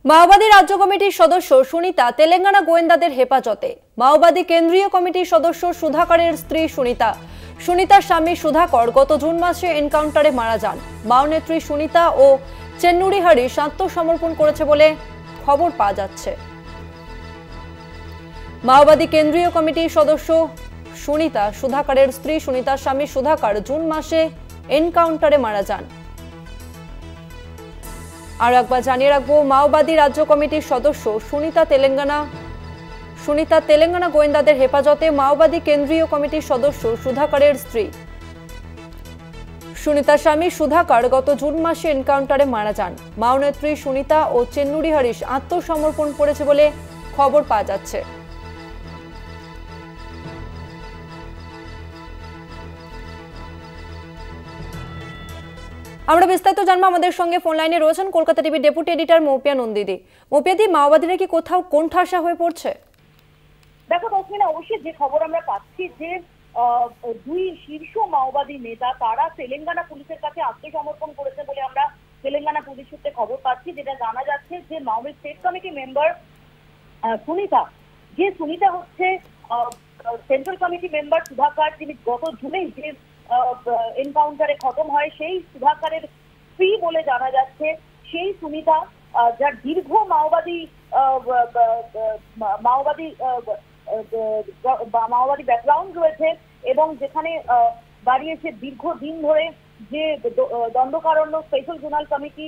মাওবাদী রাজ্য কমিটির সদস্য সুনিতা তেলেঙ্গানা গোয়েন্দাদের হেফাজতে। মাওবাদী কেন্দ্রীয় কমিটির সদস্য সুধাকরের স্ত্রী সুনিতার স্বামী সুধাকর গত জুন মাসে এনকাউন্টারে মারা যান। মাও নেত্রী সুনিতা ও চেন্নুরি হরিশ আত্মসমর্পণ করেছে বলে খবর পাওয়া যাচ্ছে। মাওবাদী কেন্দ্রীয় কমিটির সদস্য সুনিতা সুধাকরের স্ত্রী সুনিতার স্বামী সুধাকর জুন মাসে এনকাউন্টারে মারা যান। আর একবার জানিয়ে রাখবো, মাওবাদী রাজ্য কমিটির সদস্য সুনিতা তেলেঙ্গানা গোয়েন্দাদের হেফাজতে। মাওবাদী কেন্দ্রীয় কমিটির সদস্য সুধাকরের স্ত্রী সুনিতার স্বামী সুধাকর গত জুন মাসে এনকাউন্টারে মারা যান। মাও নেত্রী সুনিতা ও চেন্নুরি হরিশ আত্মসমর্পণ করেছে বলে খবর পাওয়া যাচ্ছে। আমরা বিস্তারিত জানবো। আমাদের সঙ্গে ফোন লাইনে রয়েছেন কলকাতা টিভির ডেপুটি এডিটর মৌপিয়া নন্দিদি। মৌপিয়াদি, মাওবাদীরা কি কোথাও কোণঠাসা হয়ে পড়ছে? দেখো তসমিনা, অবশ্যই যে খবর আমরা পাচ্ছি যে দুই শীর্ষ মাওবাদী নেতা তারা তেলেঙ্গানা পুলিশের কাছে আত্মসমর্পণ করেছে বলে আমরা তেলেঙ্গানা পুলিশ সূত্রে খবর পাচ্ছি। যেটা জানা যাচ্ছে যে মাওবাদী স্টেট কমিটি মেম্বার সুনিতা হচ্ছে সেন্ট্রাল কমিটি মেম্বার সুধাকর, যিনি গত জুনে যে এনকাউন্টারে খতম হয় সেই সুধাকরের স্ত্রী বলে জানা যাচ্ছে। সেই সুনিতা, যার দীর্ঘ মাওবাদী ব্যাকগ্রাউন্ড রয়েছে এবং যেখানে দাঁড়িয়েছে দীর্ঘদিন ধরে যে দণ্ডকারণ্য স্পেশাল জোনাল কমিটি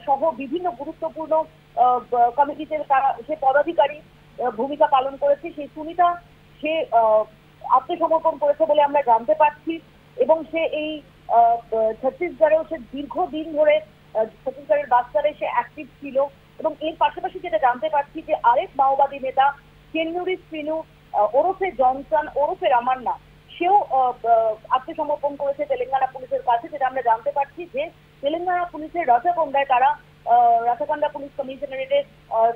সহ বিভিন্ন গুরুত্বপূর্ণ কমিটিতে সে পদাধিকারী ভূমিকা পালন করেছে। সেই সুনিতা সে আত্মসমর্পণ করেছে বলে আমরা জানতে পারছি এবং সে এই ছত্তিশগড়েও সে দীর্ঘদিন ধরে ছত্তিশগড়ের বাস্তারে সে অ্যাক্টিভ ছিল। এবং এর পাশাপাশি যেটা জানতে পারছি যে আরেক মাওবাদী নেতা চেন্নুরি শ্রীনু ওরফে জনসন ওরফে রামান্না, সেও আত্মসমর্পণ করেছে তেলেঙ্গানা পুলিশের কাছে। যেটা আমরা জানতে পারছি যে তেলেঙ্গানা পুলিশের রাথাকান্ডা পুলিশ কমিশনারেটে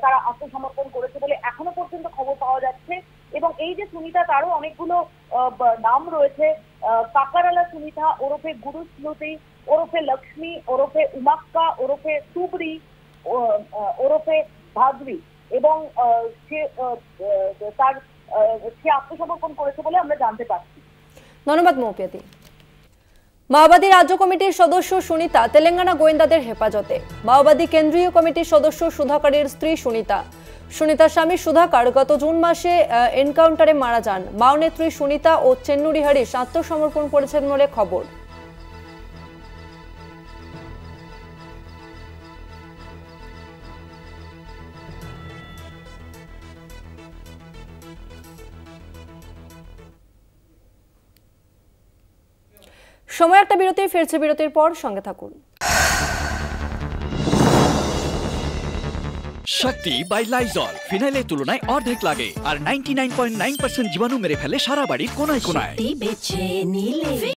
তারা আত্মসমর্পণ করেছে বলে এখনো পর্যন্ত খবর পাওয়া যাচ্ছে। এবং এই যে সুনিতা, তারও অনেকগুলো নাম রয়েছে। কাকারালা সুনিতা ওরফে গুরু স্মৃতি ওরফে লক্ষ্মী ওরফে উমাক্কা ওরফে সুবরি ওরফে ভাগরি, এবং সে আত্মসমর্পণ করেছে বলে আমরা জানতে পারছি। ধন্যবাদ মৌপিয়াদি। মাওবাদী রাজ্য কমিটির সদস্য সুনিতা তেলেঙ্গানা গোয়েন্দাদের হেফাজতে। মাওবাদী কেন্দ্রীয় কমিটির সদস্য সুধাকরের স্ত্রী সুনিতার স্বামী সুধাকর গত জুন মাসে এনকাউন্টারে মারা যান। মাও নেত্রী সুনিতা ও চেন্নুরি হরিশ আত্মসমর্পণ করেছেন বলে খবর। সময় একটা বিরতি, ফিরছে বিরতির পর, সঙ্গে থাকুন। শক্তি বাই লাইজল ফিনাইলের তুলনায় অর্ধেক লাগে আর 99.9% জীবাণু মেরে ফেলে সারা বাড়ির কোনায় কোনায়।